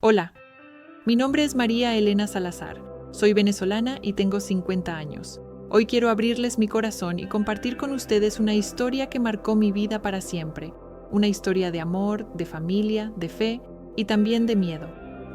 Hola, mi nombre es María Elena Salazar. Soy venezolana y tengo 50 años. Hoy quiero abrirles mi corazón y compartir con ustedes una historia que marcó mi vida para siempre. Una historia de amor, de familia, de fe y también de miedo.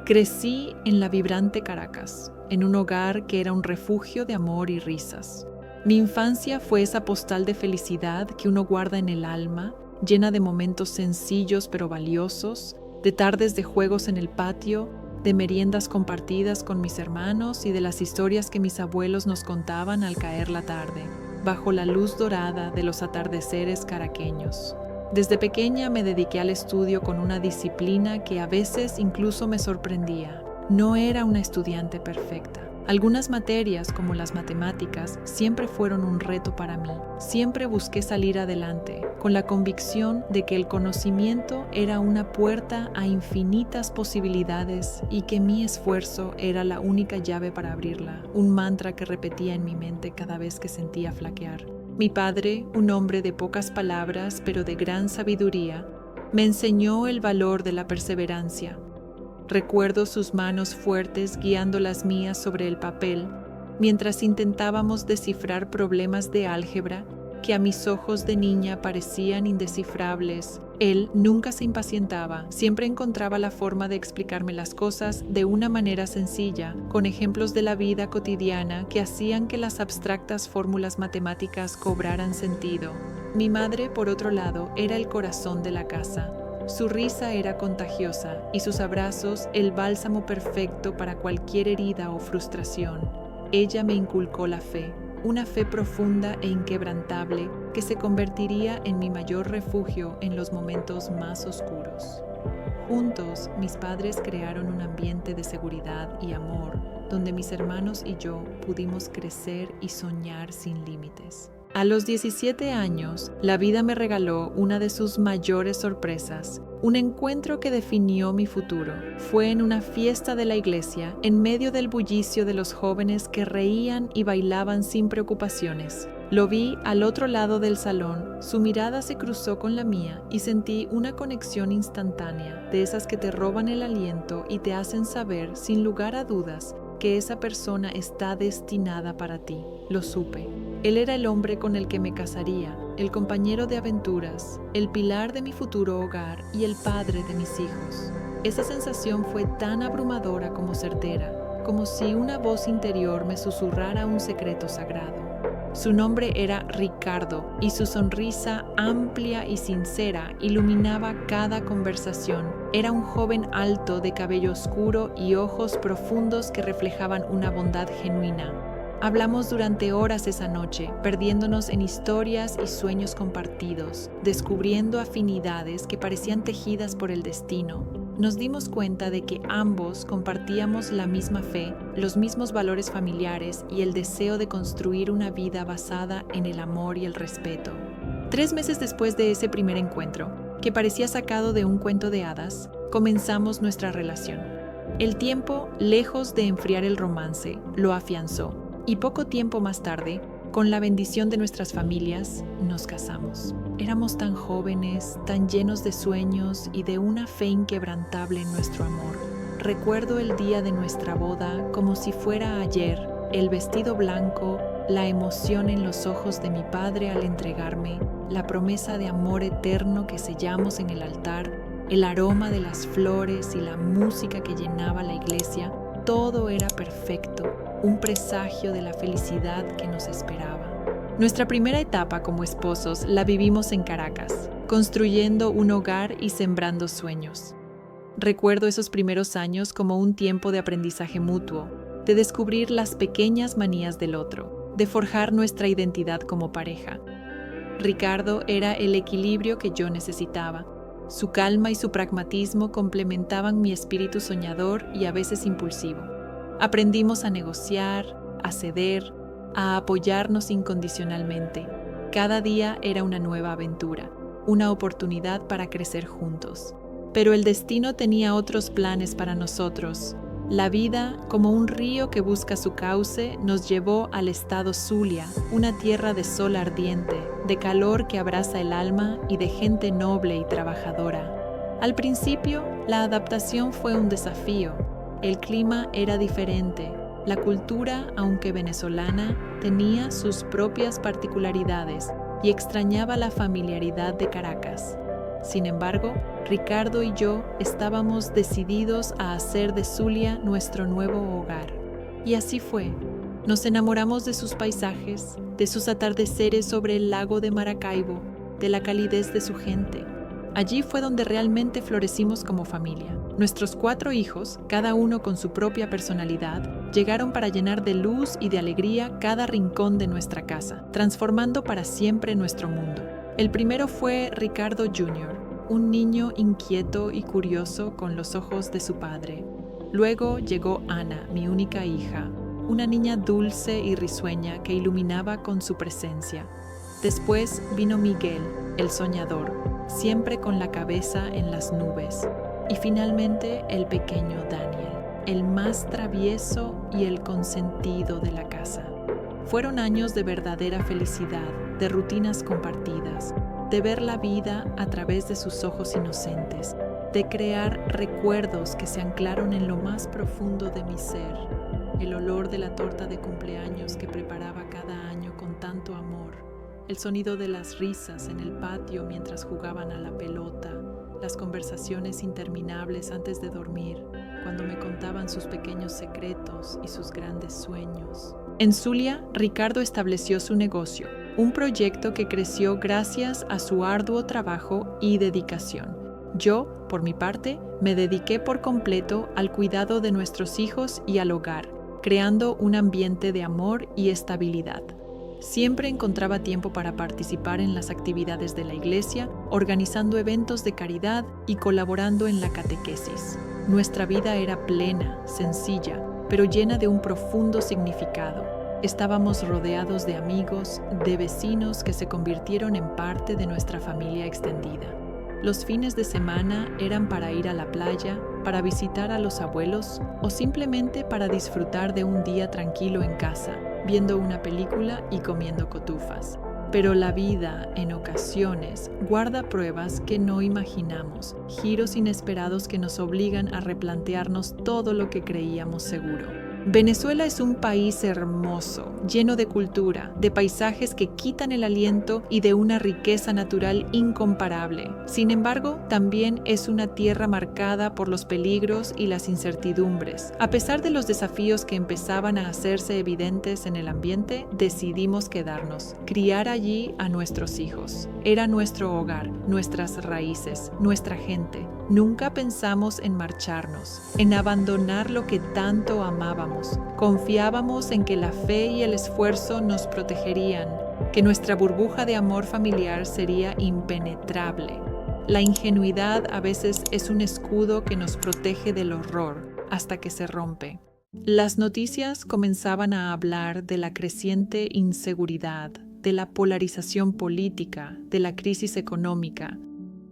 Crecí en la vibrante Caracas, en un hogar que era un refugio de amor y risas. Mi infancia fue esa postal de felicidad que uno guarda en el alma, llena de momentos sencillos pero valiosos, de tardes de juegos en el patio, de meriendas compartidas con mis hermanos y de las historias que mis abuelos nos contaban al caer la tarde, bajo la luz dorada de los atardeceres caraqueños. Desde pequeña me dediqué al estudio con una disciplina que a veces incluso me sorprendía. No era una estudiante perfecta. Algunas materias, como las matemáticas, siempre fueron un reto para mí. Siempre busqué salir adelante, con la convicción de que el conocimiento era una puerta a infinitas posibilidades y que mi esfuerzo era la única llave para abrirla, un mantra que repetía en mi mente cada vez que sentía flaquear. Mi padre, un hombre de pocas palabras pero de gran sabiduría, me enseñó el valor de la perseverancia. Recuerdo sus manos fuertes guiando las mías sobre el papel, mientras intentábamos descifrar problemas de álgebra que a mis ojos de niña parecían indescifrables. Él nunca se impacientaba, siempre encontraba la forma de explicarme las cosas de una manera sencilla, con ejemplos de la vida cotidiana que hacían que las abstractas fórmulas matemáticas cobraran sentido. Mi madre, por otro lado, era el corazón de la casa. Su risa era contagiosa y sus abrazos el bálsamo perfecto para cualquier herida o frustración. Ella me inculcó la fe, una fe profunda e inquebrantable que se convertiría en mi mayor refugio en los momentos más oscuros. Juntos, mis padres crearon un ambiente de seguridad y amor, donde mis hermanos y yo pudimos crecer y soñar sin límites. A los 17 años, la vida me regaló una de sus mayores sorpresas, un encuentro que definió mi futuro. Fue en una fiesta de la iglesia, en medio del bullicio de los jóvenes que reían y bailaban sin preocupaciones. Lo vi al otro lado del salón, su mirada se cruzó con la mía y sentí una conexión instantánea, de esas que te roban el aliento y te hacen saber, sin lugar a dudas, que esa persona está destinada para ti. Lo supe. Él era el hombre con el que me casaría, el compañero de aventuras, el pilar de mi futuro hogar y el padre de mis hijos. Esa sensación fue tan abrumadora como certera, como si una voz interior me susurrara un secreto sagrado. Su nombre era Ricardo y su sonrisa amplia y sincera iluminaba cada conversación. Era un joven alto de cabello oscuro y ojos profundos que reflejaban una bondad genuina. Hablamos durante horas esa noche, perdiéndonos en historias y sueños compartidos, descubriendo afinidades que parecían tejidas por el destino. Nos dimos cuenta de que ambos compartíamos la misma fe, los mismos valores familiares y el deseo de construir una vida basada en el amor y el respeto. 3 meses después de ese primer encuentro, que parecía sacado de un cuento de hadas, comenzamos nuestra relación. El tiempo, lejos de enfriar el romance, lo afianzó. Y poco tiempo más tarde, con la bendición de nuestras familias, nos casamos. Éramos tan jóvenes, tan llenos de sueños y de una fe inquebrantable en nuestro amor. Recuerdo el día de nuestra boda como si fuera ayer, el vestido blanco, la emoción en los ojos de mi padre al entregarme, la promesa de amor eterno que sellamos en el altar, el aroma de las flores y la música que llenaba la iglesia. Todo era perfecto, un presagio de la felicidad que nos esperaba. Nuestra primera etapa como esposos la vivimos en Caracas, construyendo un hogar y sembrando sueños. Recuerdo esos primeros años como un tiempo de aprendizaje mutuo, de descubrir las pequeñas manías del otro, de forjar nuestra identidad como pareja. Ricardo era el equilibrio que yo necesitaba. Su calma y su pragmatismo complementaban mi espíritu soñador y a veces impulsivo. Aprendimos a negociar, a ceder, a apoyarnos incondicionalmente. Cada día era una nueva aventura, una oportunidad para crecer juntos. Pero el destino tenía otros planes para nosotros. La vida, como un río que busca su cauce, nos llevó al estado Zulia, una tierra de sol ardiente, de calor que abraza el alma y de gente noble y trabajadora. Al principio, la adaptación fue un desafío. El clima era diferente. La cultura, aunque venezolana, tenía sus propias particularidades y extrañaba la familiaridad de Caracas. Sin embargo, Ricardo y yo estábamos decididos a hacer de Zulia nuestro nuevo hogar. Y así fue. Nos enamoramos de sus paisajes, de sus atardeceres sobre el lago de Maracaibo, de la calidez de su gente. Allí fue donde realmente florecimos como familia. Nuestros 4 hijos, cada uno con su propia personalidad, llegaron para llenar de luz y de alegría cada rincón de nuestra casa, transformando para siempre nuestro mundo. El primero fue Ricardo Jr., un niño inquieto y curioso con los ojos de su padre. Luego llegó Ana, mi única hija, una niña dulce y risueña que iluminaba con su presencia. Después vino Miguel, el soñador, siempre con la cabeza en las nubes. Y finalmente el pequeño Daniel, el más travieso y el consentido de la casa. Fueron años de verdadera felicidad, de rutinas compartidas, de ver la vida a través de sus ojos inocentes, de crear recuerdos que se anclaron en lo más profundo de mi ser. El olor de la torta de cumpleaños que preparaba cada año con tanto amor, el sonido de las risas en el patio mientras jugaban a la pelota, las conversaciones interminables antes de dormir, cuando me contaban sus pequeños secretos y sus grandes sueños. En Zulia, Ricardo estableció su negocio, un proyecto que creció gracias a su arduo trabajo y dedicación. Yo, por mi parte, me dediqué por completo al cuidado de nuestros hijos y al hogar, creando un ambiente de amor y estabilidad. Siempre encontraba tiempo para participar en las actividades de la iglesia, organizando eventos de caridad y colaborando en la catequesis. Nuestra vida era plena, sencilla, pero llena de un profundo significado. Estábamos rodeados de amigos, de vecinos que se convirtieron en parte de nuestra familia extendida. Los fines de semana eran para ir a la playa, para visitar a los abuelos o simplemente para disfrutar de un día tranquilo en casa, viendo una película y comiendo cotufas. Pero la vida, en ocasiones, guarda pruebas que no imaginamos, giros inesperados que nos obligan a replantearnos todo lo que creíamos seguro. Venezuela es un país hermoso, lleno de cultura, de paisajes que quitan el aliento y de una riqueza natural incomparable. Sin embargo, también es una tierra marcada por los peligros y las incertidumbres. A pesar de los desafíos que empezaban a hacerse evidentes en el ambiente, decidimos quedarnos, criar allí a nuestros hijos. Era nuestro hogar, nuestras raíces, nuestra gente. Nunca pensamos en marcharnos, en abandonar lo que tanto amábamos. Confiábamos en que la fe y el esfuerzo nos protegerían, que nuestra burbuja de amor familiar sería impenetrable. La ingenuidad a veces es un escudo que nos protege del horror hasta que se rompe. Las noticias comenzaban a hablar de la creciente inseguridad, de la polarización política, de la crisis económica.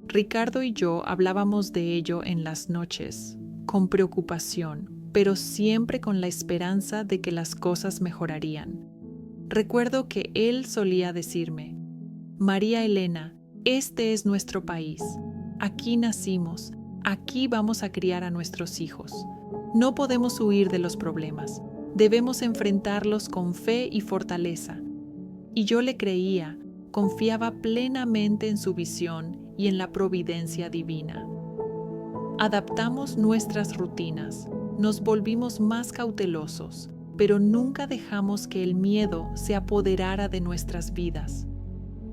Ricardo y yo hablábamos de ello en las noches, con preocupación, pero siempre con la esperanza de que las cosas mejorarían. Recuerdo que él solía decirme: María Elena, este es nuestro país. Aquí nacimos, aquí vamos a criar a nuestros hijos. No podemos huir de los problemas, debemos enfrentarlos con fe y fortaleza. Y yo le creía, confiaba plenamente en su visión y en la providencia divina. Adaptamos nuestras rutinas, nos volvimos más cautelosos, pero nunca dejamos que el miedo se apoderara de nuestras vidas.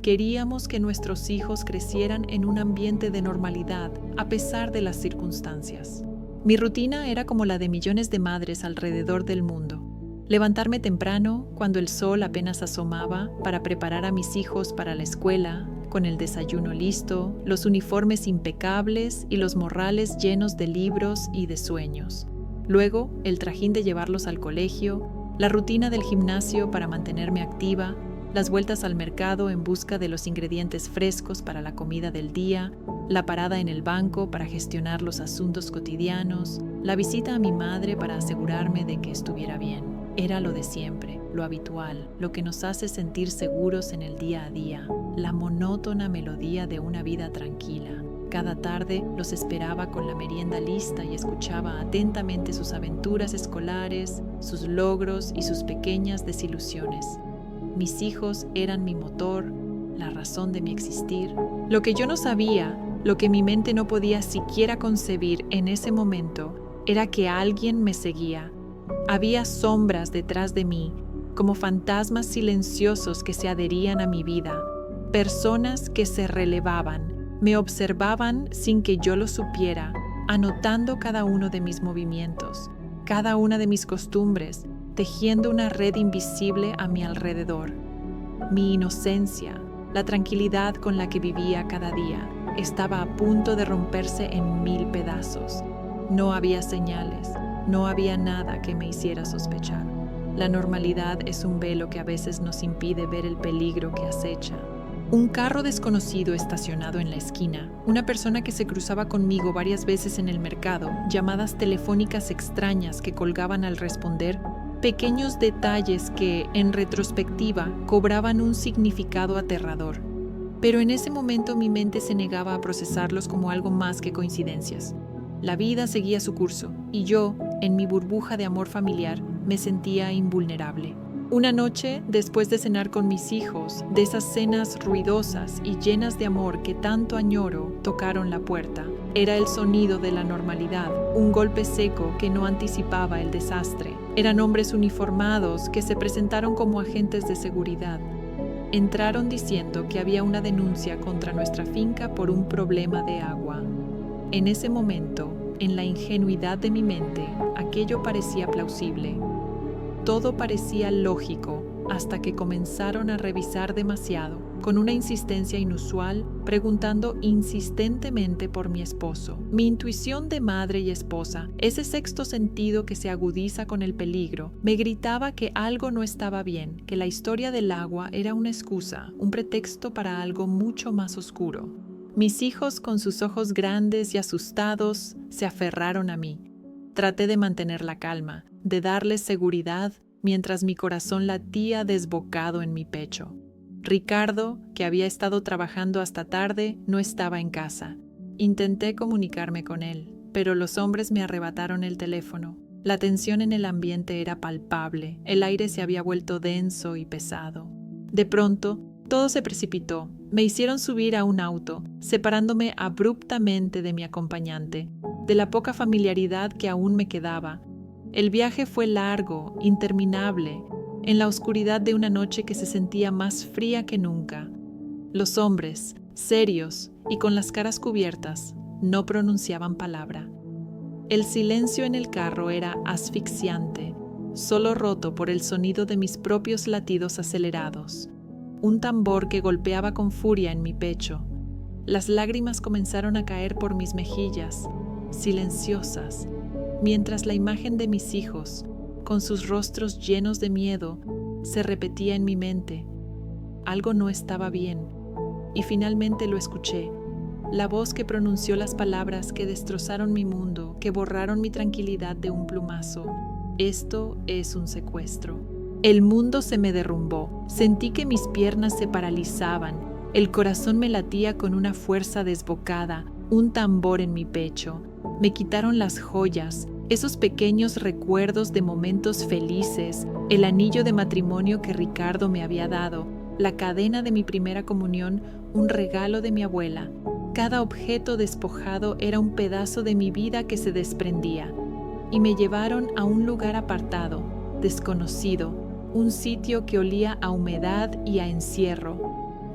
Queríamos que nuestros hijos crecieran en un ambiente de normalidad a pesar de las circunstancias. Mi rutina era como la de millones de madres alrededor del mundo. Levantarme temprano, cuando el sol apenas asomaba, para preparar a mis hijos para la escuela, con el desayuno listo, los uniformes impecables y los morrales llenos de libros y de sueños. Luego, el trajín de llevarlos al colegio, la rutina del gimnasio para mantenerme activa, las vueltas al mercado en busca de los ingredientes frescos para la comida del día, la parada en el banco para gestionar los asuntos cotidianos, la visita a mi madre para asegurarme de que estuviera bien. Era lo de siempre, lo habitual, lo que nos hace sentir seguros en el día a día, la monótona melodía de una vida tranquila. Cada tarde los esperaba con la merienda lista y escuchaba atentamente sus aventuras escolares, sus logros y sus pequeñas desilusiones. Mis hijos eran mi motor, la razón de mi existir. Lo que yo no sabía, lo que mi mente no podía siquiera concebir en ese momento, era que alguien me seguía. Había sombras detrás de mí, como fantasmas silenciosos que se adherían a mi vida, personas que se relevaban, me observaban sin que yo lo supiera, anotando cada uno de mis movimientos, cada una de mis costumbres, tejiendo una red invisible a mi alrededor. Mi inocencia, la tranquilidad con la que vivía cada día, estaba a punto de romperse en 1000 pedazos. No había señales, no había nada que me hiciera sospechar. La normalidad es un velo que a veces nos impide ver el peligro que acecha. Un carro desconocido estacionado en la esquina, una persona que se cruzaba conmigo varias veces en el mercado, llamadas telefónicas extrañas que colgaban al responder, pequeños detalles que, en retrospectiva, cobraban un significado aterrador. Pero en ese momento mi mente se negaba a procesarlos como algo más que coincidencias. La vida seguía su curso, y yo, en mi burbuja de amor familiar, me sentía invulnerable. Una noche, después de cenar con mis hijos, de esas cenas ruidosas y llenas de amor que tanto añoro, tocaron la puerta. Era el sonido de la normalidad, un golpe seco que no anticipaba el desastre. Eran hombres uniformados que se presentaron como agentes de seguridad. Entraron diciendo que había una denuncia contra nuestra finca por un problema de agua. En ese momento, en la ingenuidad de mi mente, aquello parecía plausible. Todo parecía lógico hasta que comenzaron a revisar demasiado, con una insistencia inusual, preguntando insistentemente por mi esposo. Mi intuición de madre y esposa, ese sexto sentido que se agudiza con el peligro, me gritaba que algo no estaba bien, que la historia del agua era una excusa, un pretexto para algo mucho más oscuro. Mis hijos, con sus ojos grandes y asustados, se aferraron a mí. Traté de mantener la calma, de darles seguridad, mientras mi corazón latía desbocado en mi pecho. Ricardo, que había estado trabajando hasta tarde, no estaba en casa. Intenté comunicarme con él, pero los hombres me arrebataron el teléfono. La tensión en el ambiente era palpable, el aire se había vuelto denso y pesado. De pronto, todo se precipitó. Me hicieron subir a un auto, separándome abruptamente de mi acompañante, de la poca familiaridad que aún me quedaba. El viaje fue largo, interminable, en la oscuridad de una noche que se sentía más fría que nunca. Los hombres, serios y con las caras cubiertas, no pronunciaban palabra. El silencio en el carro era asfixiante, solo roto por el sonido de mis propios latidos acelerados. Un tambor que golpeaba con furia en mi pecho. Las lágrimas comenzaron a caer por mis mejillas, silenciosas, mientras la imagen de mis hijos, con sus rostros llenos de miedo, se repetía en mi mente. Algo no estaba bien, y finalmente lo escuché. La voz que pronunció las palabras que destrozaron mi mundo, que borraron mi tranquilidad de un plumazo. Esto es un secuestro. El mundo se me derrumbó. Sentí que mis piernas se paralizaban. El corazón me latía con una fuerza desbocada, un tambor en mi pecho. Me quitaron las joyas, esos pequeños recuerdos de momentos felices, el anillo de matrimonio que Ricardo me había dado, la cadena de mi primera comunión, un regalo de mi abuela. Cada objeto despojado era un pedazo de mi vida que se desprendía. Y me llevaron a un lugar apartado, desconocido, un sitio que olía a humedad y a encierro,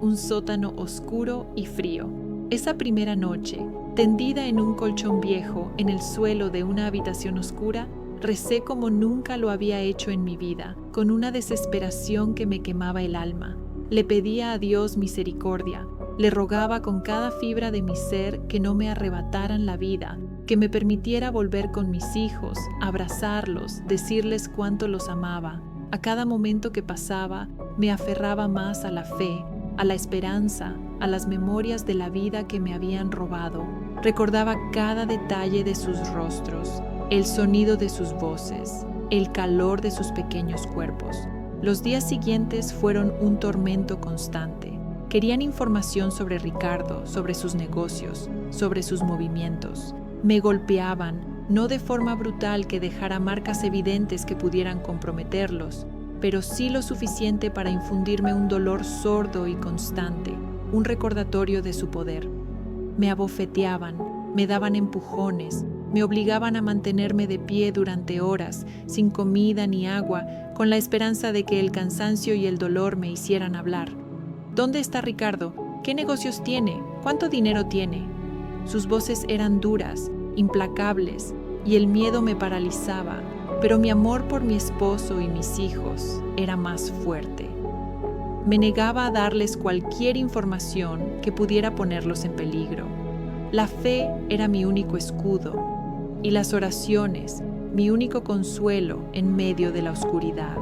un sótano oscuro y frío. Esa primera noche, tendida en un colchón viejo en el suelo de una habitación oscura, recé como nunca lo había hecho en mi vida, con una desesperación que me quemaba el alma. Le pedía a Dios misericordia, le rogaba con cada fibra de mi ser que no me arrebataran la vida, que me permitiera volver con mis hijos, abrazarlos, decirles cuánto los amaba. A cada momento que pasaba, me aferraba más a la fe, a la esperanza, a las memorias de la vida que me habían robado. Recordaba cada detalle de sus rostros, el sonido de sus voces, el calor de sus pequeños cuerpos. Los días siguientes fueron un tormento constante. Querían información sobre Ricardo, sobre sus negocios, sobre sus movimientos. Me golpeaban, no de forma brutal que dejara marcas evidentes que pudieran comprometerlos, pero sí lo suficiente para infundirme un dolor sordo y constante, un recordatorio de su poder. Me abofeteaban, me daban empujones, me obligaban a mantenerme de pie durante horas, sin comida ni agua, con la esperanza de que el cansancio y el dolor me hicieran hablar. ¿Dónde está Ricardo? ¿Qué negocios tiene? ¿Cuánto dinero tiene? Sus voces eran duras, implacables, y el miedo me paralizaba, pero mi amor por mi esposo y mis hijos era más fuerte. Me negaba a darles cualquier información que pudiera ponerlos en peligro. La fe era mi único escudo, y las oraciones, mi único consuelo en medio de la oscuridad.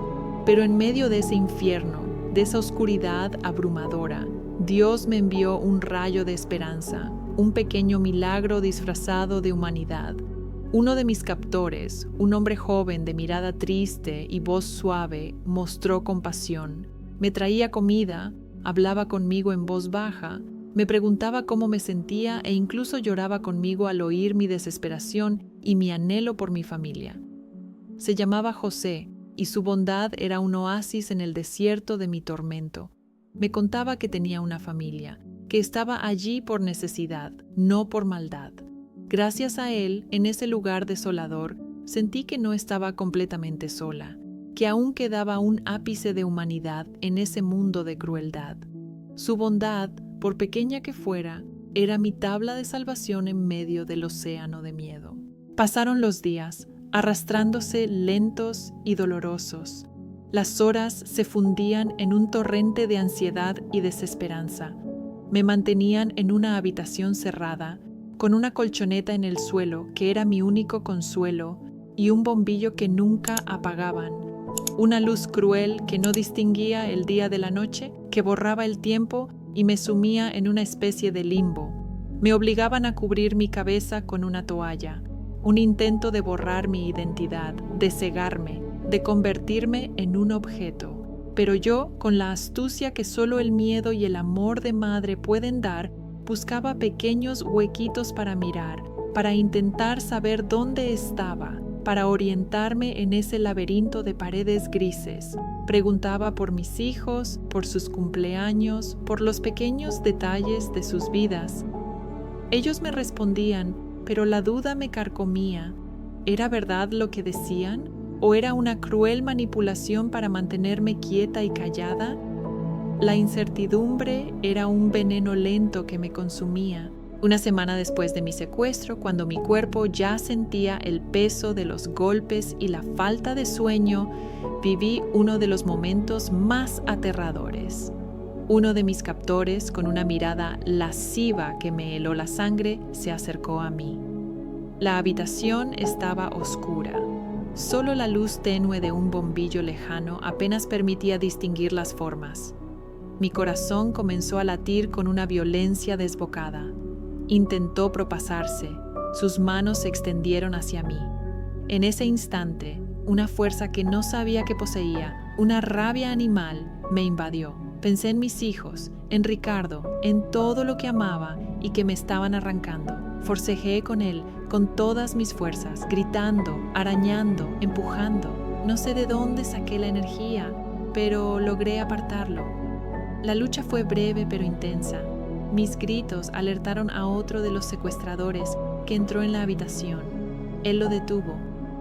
Pero en medio de ese infierno, de esa oscuridad abrumadora, Dios me envió un rayo de esperanza, un pequeño milagro disfrazado de humanidad. Uno de mis captores, un hombre joven de mirada triste y voz suave, mostró compasión. Me traía comida, hablaba conmigo en voz baja, me preguntaba cómo me sentía e incluso lloraba conmigo al oír mi desesperación y mi anhelo por mi familia. Se llamaba José, y su bondad era un oasis en el desierto de mi tormento. Me contaba que tenía una familia, que estaba allí por necesidad, no por maldad. Gracias a él, en ese lugar desolador, sentí que no estaba completamente sola, que aún quedaba un ápice de humanidad en ese mundo de crueldad. Su bondad, por pequeña que fuera, era mi tabla de salvación en medio del océano de miedo. Pasaron los días, arrastrándose lentos y dolorosos. Las horas se fundían en un torrente de ansiedad y desesperanza. Me mantenían en una habitación cerrada, con una colchoneta en el suelo que era mi único consuelo y un bombillo que nunca apagaban. Una luz cruel que no distinguía el día de la noche, que borraba el tiempo y me sumía en una especie de limbo. Me obligaban a cubrir mi cabeza con una toalla, un intento de borrar mi identidad, de cegarme, de convertirme en un objeto. Pero yo, con la astucia que solo el miedo y el amor de madre pueden dar, buscaba pequeños huequitos para mirar, para intentar saber dónde estaba, para orientarme en ese laberinto de paredes grises. Preguntaba por mis hijos, por sus cumpleaños, por los pequeños detalles de sus vidas. Ellos me respondían, pero la duda me carcomía. ¿Era verdad lo que decían? ¿O era una cruel manipulación para mantenerme quieta y callada? La incertidumbre era un veneno lento que me consumía. Una semana después de mi secuestro, cuando mi cuerpo ya sentía el peso de los golpes y la falta de sueño, viví uno de los momentos más aterradores. Uno de mis captores, con una mirada lasciva que me heló la sangre, se acercó a mí. La habitación estaba oscura. Solo la luz tenue de un bombillo lejano apenas permitía distinguir las formas. Mi corazón comenzó a latir con una violencia desbocada. Intentó propasarse. Sus manos se extendieron hacia mí. En ese instante, una fuerza que no sabía que poseía, una rabia animal, me invadió. Pensé en mis hijos, en Ricardo, en todo lo que amaba y que me estaban arrancando. Forcejeé con él, con todas mis fuerzas, gritando, arañando, empujando. No sé de dónde saqué la energía, pero logré apartarlo. La lucha fue breve pero intensa. Mis gritos alertaron a otro de los secuestradores que entró en la habitación. Él lo detuvo,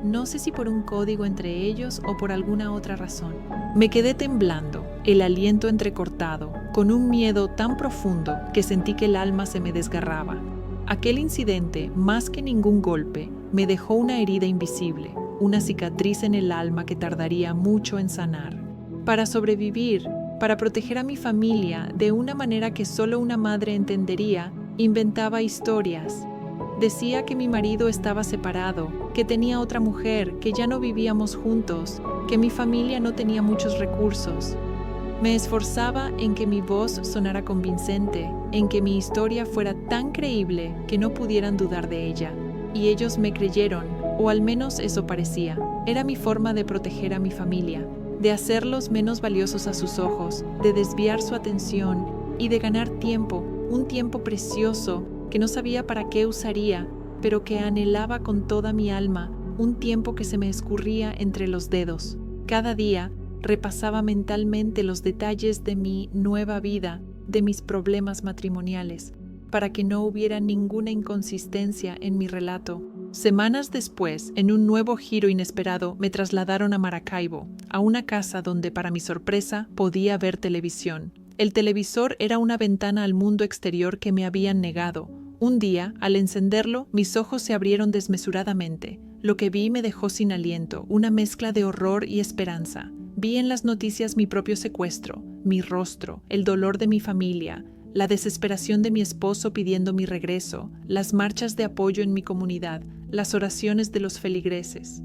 no sé si por un código entre ellos o por alguna otra razón. Me quedé temblando, el aliento entrecortado, con un miedo tan profundo que sentí que el alma se me desgarraba. Aquel incidente, más que ningún golpe, me dejó una herida invisible, una cicatriz en el alma que tardaría mucho en sanar. Para sobrevivir, para proteger a mi familia de una manera que solo una madre entendería, inventaba historias. Decía que mi marido estaba separado, que tenía otra mujer, que ya no vivíamos juntos, que mi familia no tenía muchos recursos. Me esforzaba en que mi voz sonara convincente, en que mi historia fuera tan creíble que no pudieran dudar de ella. Y ellos me creyeron, o al menos eso parecía. Era mi forma de proteger a mi familia, de hacerlos menos valiosos a sus ojos, de desviar su atención y de ganar tiempo, un tiempo precioso que no sabía para qué usaría, pero que anhelaba con toda mi alma, un tiempo que se me escurría entre los dedos. Cada día repasaba mentalmente los detalles de mi nueva vida, de mis problemas matrimoniales, para que no hubiera ninguna inconsistencia en mi relato. Semanas después, en un nuevo giro inesperado, me trasladaron a Maracaibo, a una casa donde, para mi sorpresa, podía ver televisión. El televisor era una ventana al mundo exterior que me habían negado. Un día, al encenderlo, mis ojos se abrieron desmesuradamente. Lo que vi me dejó sin aliento, una mezcla de horror y esperanza. Vi en las noticias mi propio secuestro, mi rostro, el dolor de mi familia, la desesperación de mi esposo pidiendo mi regreso, las marchas de apoyo en mi comunidad, las oraciones de los feligreses.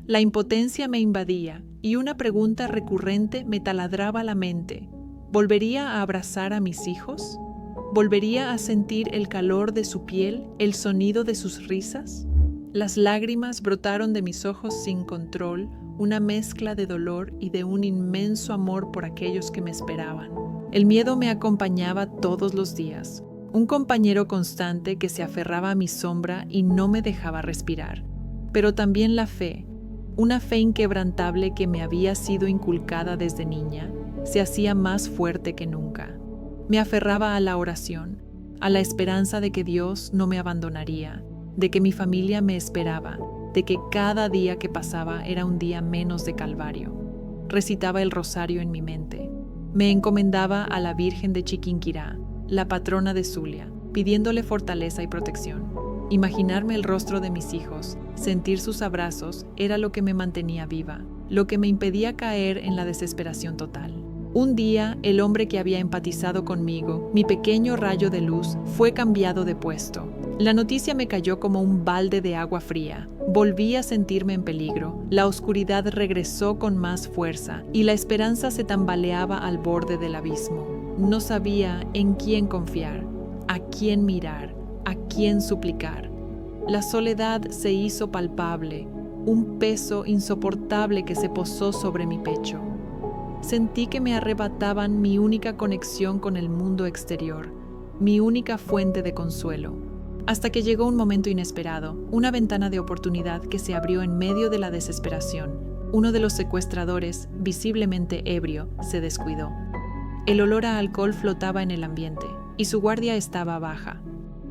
La impotencia me invadía y una pregunta recurrente me taladraba la mente. ¿Volvería a abrazar a mis hijos? ¿Volvería a sentir el calor de su piel, el sonido de sus risas? Las lágrimas brotaron de mis ojos sin control, una mezcla de dolor y de un inmenso amor por aquellos que me esperaban. El miedo me acompañaba todos los días, un compañero constante que se aferraba a mi sombra y no me dejaba respirar. Pero también la fe, una fe inquebrantable que me había sido inculcada desde niña, se hacía más fuerte que nunca. Me aferraba a la oración, a la esperanza de que Dios no me abandonaría, de que mi familia me esperaba, de que cada día que pasaba era un día menos de calvario. Recitaba el rosario en mi mente. Me encomendaba a la Virgen de Chiquinquirá, la patrona de Zulia, pidiéndole fortaleza y protección. Imaginarme el rostro de mis hijos, sentir sus abrazos, era lo que me mantenía viva, lo que me impedía caer en la desesperación total. Un día, el hombre que había empatizado conmigo, mi pequeño rayo de luz, fue cambiado de puesto. La noticia me cayó como un balde de agua fría. Volví a sentirme en peligro. La oscuridad regresó con más fuerza y la esperanza se tambaleaba al borde del abismo. No sabía en quién confiar, a quién mirar, a quién suplicar. La soledad se hizo palpable, un peso insoportable que se posó sobre mi pecho. Sentí que me arrebataban mi única conexión con el mundo exterior, mi única fuente de consuelo. Hasta que llegó un momento inesperado, una ventana de oportunidad que se abrió en medio de la desesperación. Uno de los secuestradores, visiblemente ebrio, se descuidó. El olor a alcohol flotaba en el ambiente, y su guardia estaba baja.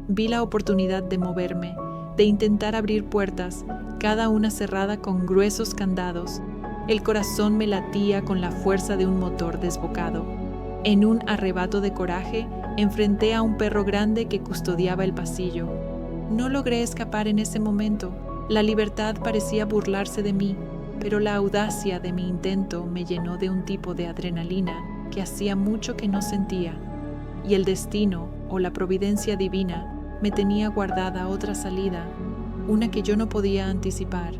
Vi la oportunidad de moverme, de intentar abrir puertas, cada una cerrada con gruesos candados. El corazón me latía con la fuerza de un motor desbocado. En un arrebato de coraje, enfrenté a un perro grande que custodiaba el pasillo. No logré escapar en ese momento. La libertad parecía burlarse de mí, pero la audacia de mi intento me llenó de un tipo de adrenalina que hacía mucho que no sentía. Y el destino, o la providencia divina, me tenía guardada otra salida, una que yo no podía anticipar,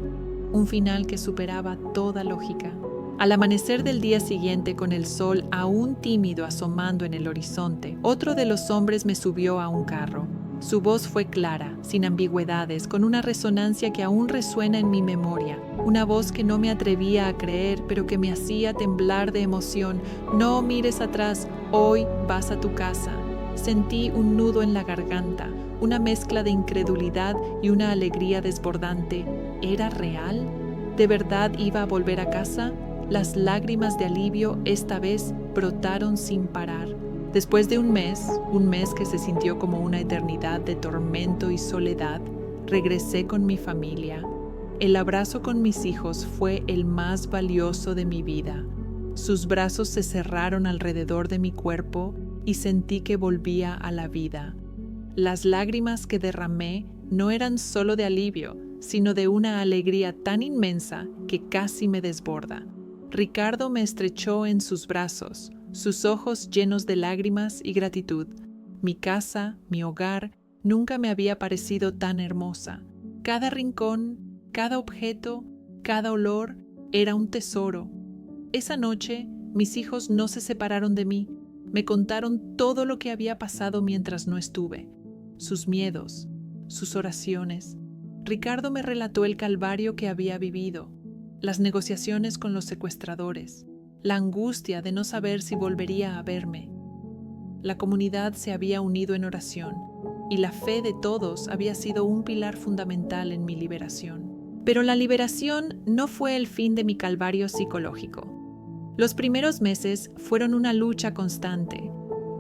un final que superaba toda lógica. Al amanecer del día siguiente, con el sol aún tímido asomando en el horizonte, otro de los hombres me subió a un carro. Su voz fue clara, sin ambigüedades, con una resonancia que aún resuena en mi memoria. Una voz que no me atrevía a creer, pero que me hacía temblar de emoción. No mires atrás, hoy vas a tu casa. Sentí un nudo en la garganta, una mezcla de incredulidad y una alegría desbordante. ¿Era real? ¿De verdad iba a volver a casa? Las lágrimas de alivio esta vez brotaron sin parar. Después de un mes que se sintió como una eternidad de tormento y soledad, regresé con mi familia. El abrazo con mis hijos fue el más valioso de mi vida. Sus brazos se cerraron alrededor de mi cuerpo y sentí que volvía a la vida. Las lágrimas que derramé no eran solo de alivio, sino de una alegría tan inmensa que casi me desborda. Ricardo me estrechó en sus brazos, sus ojos llenos de lágrimas y gratitud. Mi casa, mi hogar, nunca me había parecido tan hermosa. Cada rincón, cada objeto, cada olor era un tesoro. Esa noche, mis hijos no se separaron de mí. Me contaron todo lo que había pasado mientras no estuve. Sus miedos, sus oraciones. Ricardo me relató el calvario que había vivido, las negociaciones con los secuestradores, la angustia de no saber si volvería a verme. La comunidad se había unido en oración y la fe de todos había sido un pilar fundamental en mi liberación. Pero la liberación no fue el fin de mi calvario psicológico. Los primeros meses fueron una lucha constante.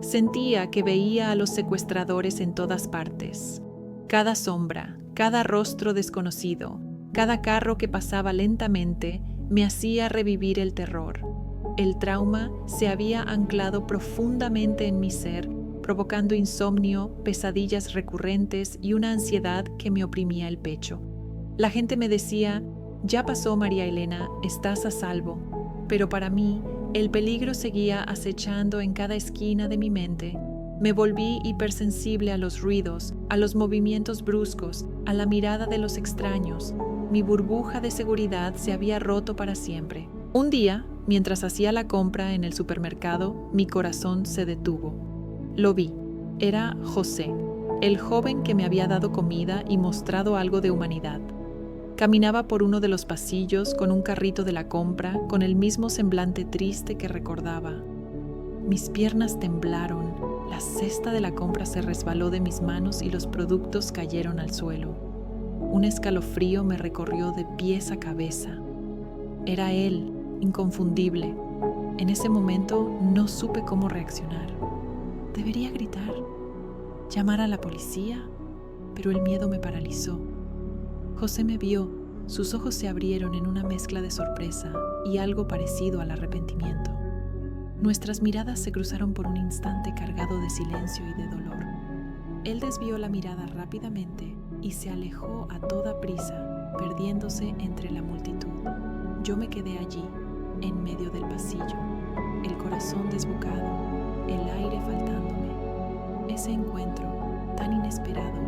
Sentía que veía a los secuestradores en todas partes. Cada sombra, cada rostro desconocido, cada carro que pasaba lentamente me hacía revivir el terror. El trauma se había anclado profundamente en mi ser, provocando insomnio, pesadillas recurrentes y una ansiedad que me oprimía el pecho. La gente me decía, ya pasó María Elena, estás a salvo. Pero para mí, el peligro seguía acechando en cada esquina de mi mente. Me volví hipersensible a los ruidos, a los movimientos bruscos, a la mirada de los extraños. Mi burbuja de seguridad se había roto para siempre. Un día, mientras hacía la compra en el supermercado, mi corazón se detuvo. Lo vi. Era José, el joven que me había dado comida y mostrado algo de humanidad. Caminaba por uno de los pasillos con un carrito de la compra, con el mismo semblante triste que recordaba. Mis piernas temblaron, la cesta de la compra se resbaló de mis manos y los productos cayeron al suelo. Un escalofrío me recorrió de pies a cabeza. Era él, inconfundible. En ese momento no supe cómo reaccionar. ¿Debería gritar? ¿Llamar a la policía? Pero el miedo me paralizó. José me vio, sus ojos se abrieron en una mezcla de sorpresa y algo parecido al arrepentimiento. Nuestras miradas se cruzaron por un instante cargado de silencio y de dolor. Él desvió la mirada rápidamente y se alejó a toda prisa, perdiéndose entre la multitud. Yo me quedé allí, en medio del pasillo, el corazón desbocado, el aire faltándome. Ese encuentro, tan inesperado,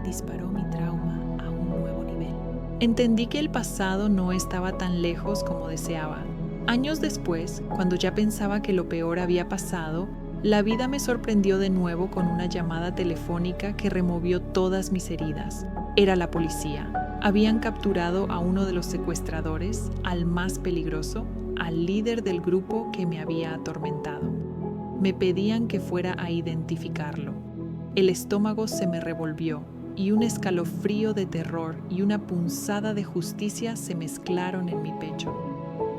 disparó mi trauma a un nuevo nivel. Entendí que el pasado no estaba tan lejos como deseaba. Años después, cuando ya pensaba que lo peor había pasado, la vida me sorprendió de nuevo con una llamada telefónica que removió todas mis heridas. Era la policía. Habían capturado a uno de los secuestradores, al más peligroso, al líder del grupo que me había atormentado. Me pedían que fuera a identificarlo. El estómago se me revolvió y un escalofrío de terror y una punzada de justicia se mezclaron en mi pecho.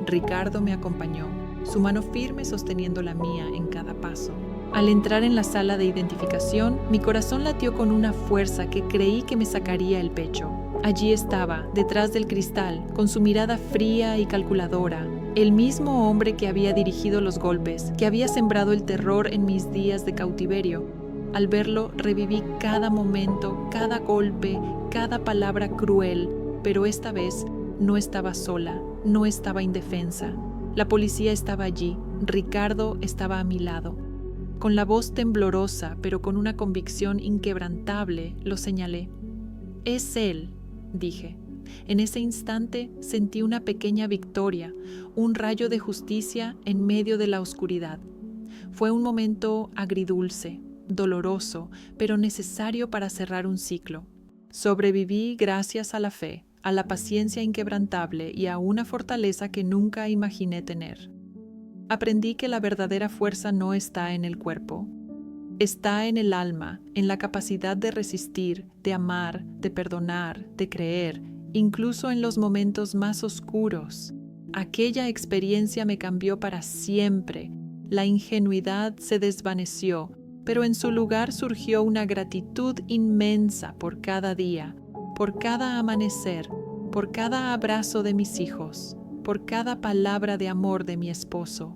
Ricardo me acompañó, su mano firme sosteniendo la mía en cada paso. Al entrar en la sala de identificación, mi corazón latió con una fuerza que creí que me sacaría el pecho. Allí estaba, detrás del cristal, con su mirada fría y calculadora, el mismo hombre que había dirigido los golpes, que había sembrado el terror en mis días de cautiverio. Al verlo, reviví cada momento, cada golpe, cada palabra cruel, pero esta vez no estaba sola, no estaba indefensa. La policía estaba allí, Ricardo estaba a mi lado. Con la voz temblorosa, pero con una convicción inquebrantable, lo señalé. «Es él», dije. En ese instante sentí una pequeña victoria, un rayo de justicia en medio de la oscuridad. Fue un momento agridulce, doloroso, pero necesario para cerrar un ciclo. Sobreviví gracias a la fe, a la paciencia inquebrantable y a una fortaleza que nunca imaginé tener. Aprendí que la verdadera fuerza no está en el cuerpo. Está en el alma, en la capacidad de resistir, de amar, de perdonar, de creer, incluso en los momentos más oscuros. Aquella experiencia me cambió para siempre. La ingenuidad se desvaneció, pero en su lugar surgió una gratitud inmensa por cada día, por cada amanecer, por cada abrazo de mis hijos, por cada palabra de amor de mi esposo.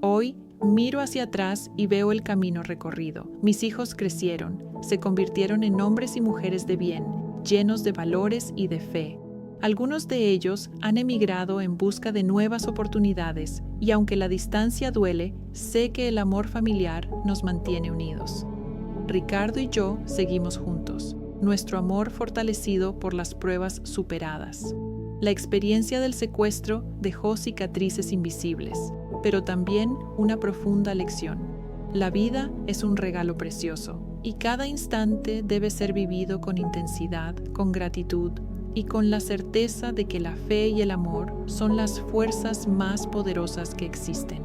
Hoy miro hacia atrás y veo el camino recorrido. Mis hijos crecieron, se convirtieron en hombres y mujeres de bien, llenos de valores y de fe. Algunos de ellos han emigrado en busca de nuevas oportunidades y aunque la distancia duele, sé que el amor familiar nos mantiene unidos. Ricardo y yo seguimos juntos, nuestro amor fortalecido por las pruebas superadas. La experiencia del secuestro dejó cicatrices invisibles, pero también una profunda lección. La vida es un regalo precioso y cada instante debe ser vivido con intensidad, con gratitud y con la certeza de que la fe y el amor son las fuerzas más poderosas que existen.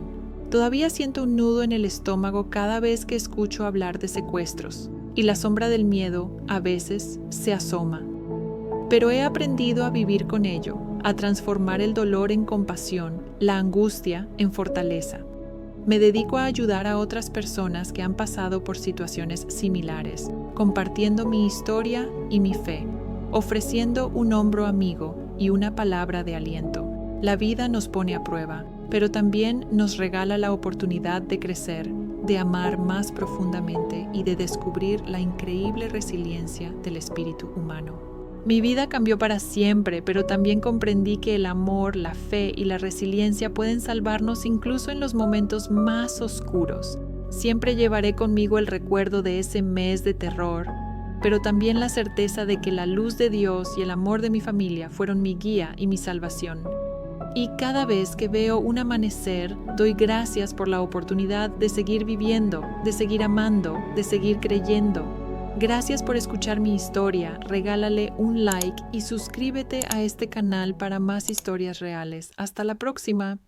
Todavía siento un nudo en el estómago cada vez que escucho hablar de secuestros, y la sombra del miedo, a veces, se asoma. Pero he aprendido a vivir con ello, a transformar el dolor en compasión, la angustia en fortaleza. Me dedico a ayudar a otras personas que han pasado por situaciones similares, compartiendo mi historia y mi fe, ofreciendo un hombro amigo y una palabra de aliento. La vida nos pone a prueba, pero también nos regala la oportunidad de crecer, de amar más profundamente y de descubrir la increíble resiliencia del espíritu humano. Mi vida cambió para siempre, pero también comprendí que el amor, la fe y la resiliencia pueden salvarnos incluso en los momentos más oscuros. Siempre llevaré conmigo el recuerdo de ese mes de terror, pero también la certeza de que la luz de Dios y el amor de mi familia fueron mi guía y mi salvación. Y cada vez que veo un amanecer, doy gracias por la oportunidad de seguir viviendo, de seguir amando, de seguir creyendo. Gracias por escuchar mi historia, regálale un like y suscríbete a este canal para más historias reales. Hasta la próxima.